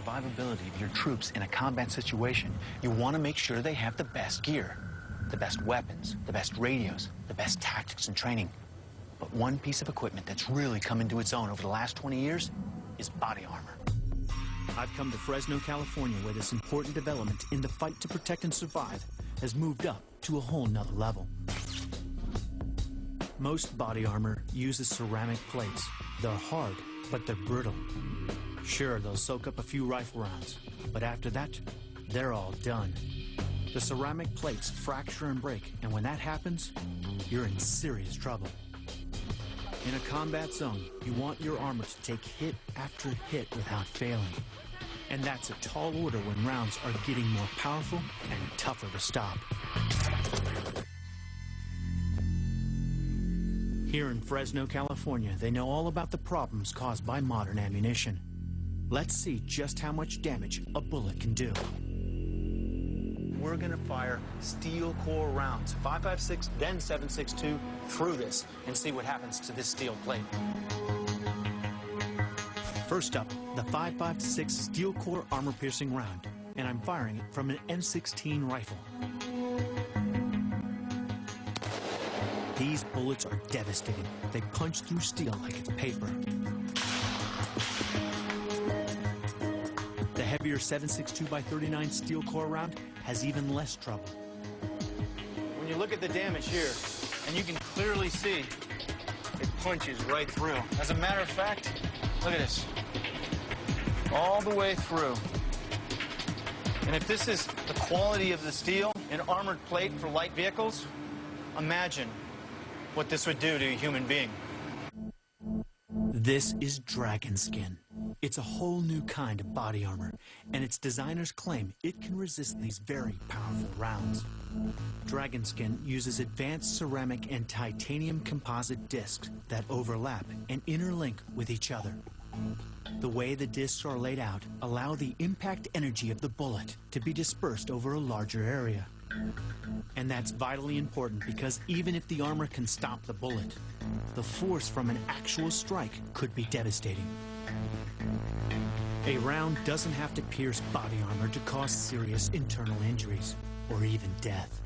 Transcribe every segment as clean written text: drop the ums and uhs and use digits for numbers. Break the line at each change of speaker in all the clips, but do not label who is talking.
survivability of your troops in a combat situation, you want to make sure they have the best gear, the best weapons, the best radios, the best tactics and training. But one piece of equipment that's really come into its own over the last 20 years is body armor. I've come to Fresno, California, where this important development in the fight to protect and survive has moved up to a whole nother level. Most body armor uses ceramic plates. They're hard, but they're brittle. Sure, they'll soak up a few rifle rounds, but after that, they're all done. The ceramic plates fracture and break, and when that happens, you're in serious trouble. In a combat zone, you want your armor to take hit after hit without failing. And that's a tall order when rounds are getting more powerful and tougher to stop. Here in Fresno, California, they know all about the problems caused by modern ammunition. Let's see just how much damage a bullet can do. We're gonna fire steel core rounds, 5.56, then 7.62, through this and see what happens to this steel plate. First up, the 5.56 steel core armor-piercing round, and I'm firing it from an M16 rifle. These bullets are devastating. They punch through steel like it's paper. The heavier 7.62x39 steel core round has even less trouble. When you look at the damage here, and you can clearly see it punches right through. As a matter of fact, look at this. All the way through. And if this is the quality of the steel in armored plate for light vehicles, imagine what this would do to a human being. This is dragon skin. It's a whole new kind of body armor, and its designers claim it can resist these very powerful rounds. Dragon skin uses advanced ceramic and titanium composite discs that overlap and interlink with each other. The way the discs are laid out allow the impact energy of the bullet to be dispersed over a larger area. And that's vitally important because even if the armor can stop the bullet, the force from an actual strike could be devastating. A round doesn't have to pierce body armor to cause serious internal injuries or even death.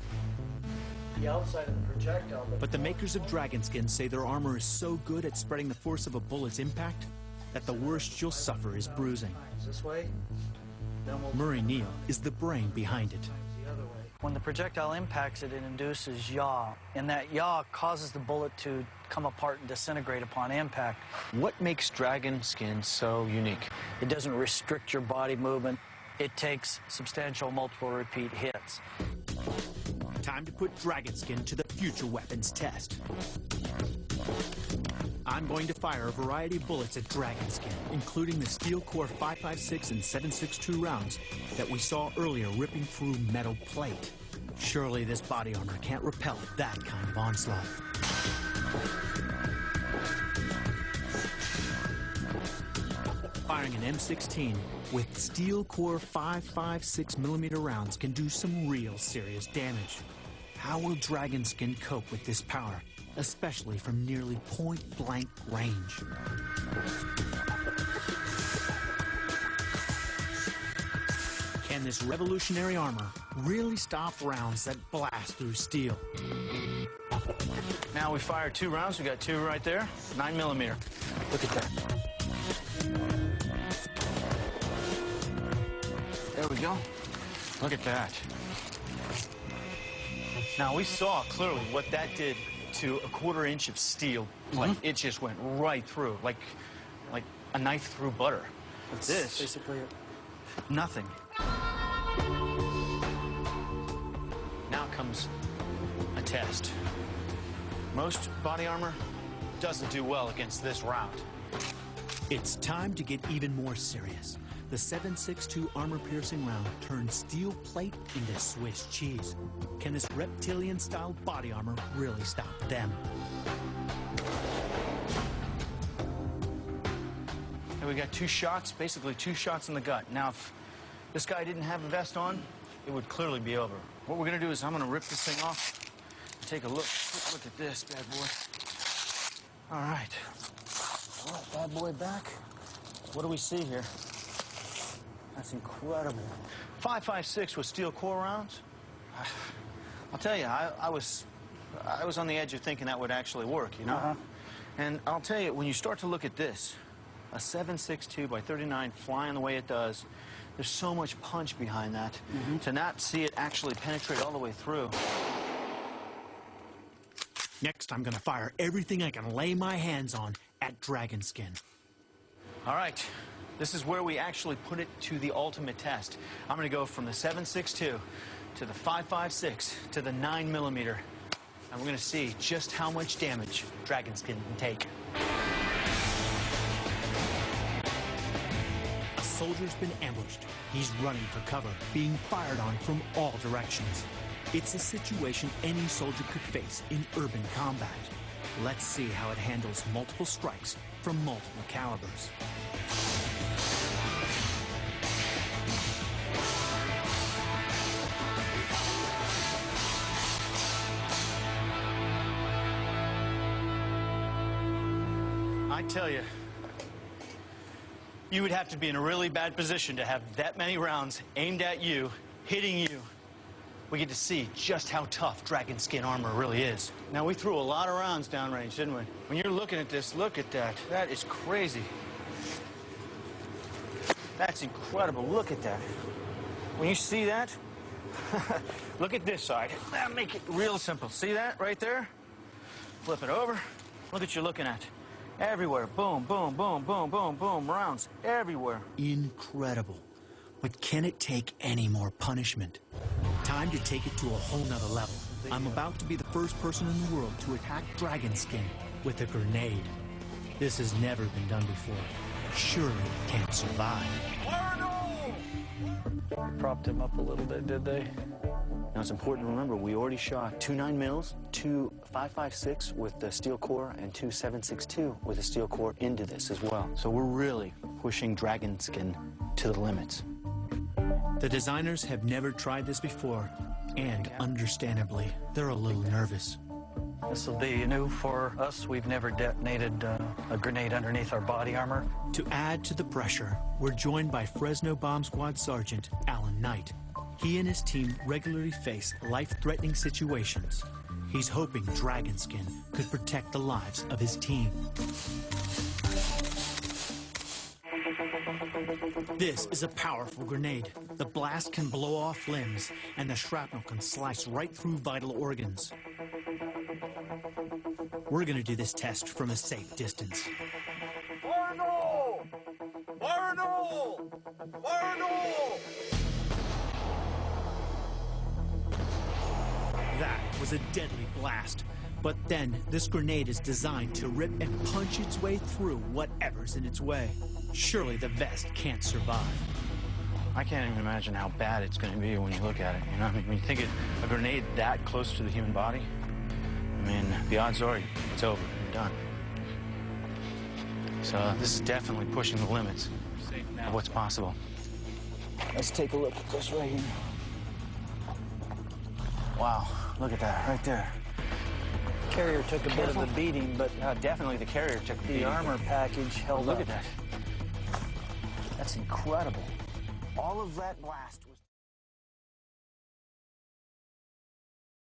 The outside of the projectile.
But the makers of dragon skin say their armor is so good at spreading the force of a bullet's impact that the worst you'll suffer is bruising.
This way.
Murray Neal is the brain behind it.
When the projectile impacts it, it induces yaw, and that yaw causes the bullet to come apart and disintegrate upon impact.
What makes dragon skin so unique?
It doesn't restrict your body movement. It takes substantial multiple repeat hits.
Time to put dragon skin to the future weapons test. I'm going to fire a variety of bullets at dragon skin, including the steel core 5.56 and 7.62 rounds that we saw earlier ripping through metal plate. Surely this body armor can't repel that kind of onslaught. Firing an M16 with steel core 5.56mm rounds can do some real serious damage. How will dragon skin cope with this power, especially from nearly point-blank range? Can this revolutionary armor really stop rounds that blast through steel? Now we fired 2 rounds. We got 2 right there, 9mm. Look at that. There we go. Look at that. Now we saw clearly what that did to a 1/4 inch of steel plate. It just went right through, like a knife through butter. But this,
basically it.
Nothing. Now comes a test. Most body armor doesn't do well against this round. It's time to get even more serious. The 7.62 armor-piercing round turns steel plate into Swiss cheese. Can this reptilian-style body armor really stop them? And we got 2 shots, basically 2 shots in the gut. Now, if this guy didn't have a vest on, it would clearly be over. What we're gonna do is I'm gonna rip this thing off and take a look. Look at this bad boy. All right. All right, bad boy back. What do we see here?
That's incredible.
5.56 with steel core rounds. I'll tell you, I was on the edge of thinking that would actually work, you know? And I'll tell you, when you start to look at this, a 7.62 by 39 flying the way it does, there's so much punch behind that. To not see it actually penetrate all the way through.
Next, I'm gonna fire everything I can lay my hands on at Dragon Skin.
All right, this is where we actually put it to the ultimate test. I'm gonna go from the 7.62 to the 5.56 to the 9mm. And we're gonna see just how much damage Dragon Skin can take.
A soldier's been ambushed. He's running for cover, being fired on from all directions. It's a situation any soldier could face in urban combat. Let's see how it handles multiple strikes from multiple calibers.
I tell you, you would have to be in a really bad position to have that many rounds aimed at you, hitting you. We get to see just how tough Dragon Skin armor really is. Now, we threw a lot of rounds downrange, didn't we? When you're looking at this, look at that. That is crazy. That's incredible. Look at that. When you see that, look at this side. That'll make it real simple. See that right there? Flip it over. Look what you're looking at. Everywhere. Boom, boom, boom, boom, boom, boom. Rounds everywhere.
Incredible. But can it take any more punishment? Time to take it to a whole nother level. I'm about to be the first person in the world to attack Dragon Skin with a grenade. This has never been done before. Surely it can't survive.
Propped him up a little bit, did they?
Now, it's important to remember, we already shot 2 9mm, 2 5.56 with the steel core, and 2 7.62 with a steel core into this as well. So we're really pushing Dragon Skin to the limits.
The designers have never tried this before, and understandably, they're a little nervous.
This will be new for us. We've never detonated a grenade underneath our body armor.
To add to the pressure, we're joined by Fresno Bomb Squad Sergeant Alan Knight. He and his team regularly face life-threatening situations. He's hoping Dragon Skin could protect the lives of his team. This is a powerful grenade. The blast can blow off limbs, and the shrapnel can slice right through vital organs. We're gonna do this test from a safe distance.
Arnold! Arnold! Arnold!
That was a deadly blast. But then, this grenade is designed to rip and punch its way through whatever's in its way. Surely the vest can't survive.
I can't even imagine how bad it's going to be when you look at it, you know? I mean, when you think of a grenade that close to the human body, I mean, the odds are it's over, you're done. So this is definitely pushing the limits of what's possible. Let's take a look at this right here. Wow, look at that right there.
Carrier took a bit of a beating, but
Definitely the carrier took a beating.
the armor package held
Look
up.
at that. That's incredible. All of that blast was...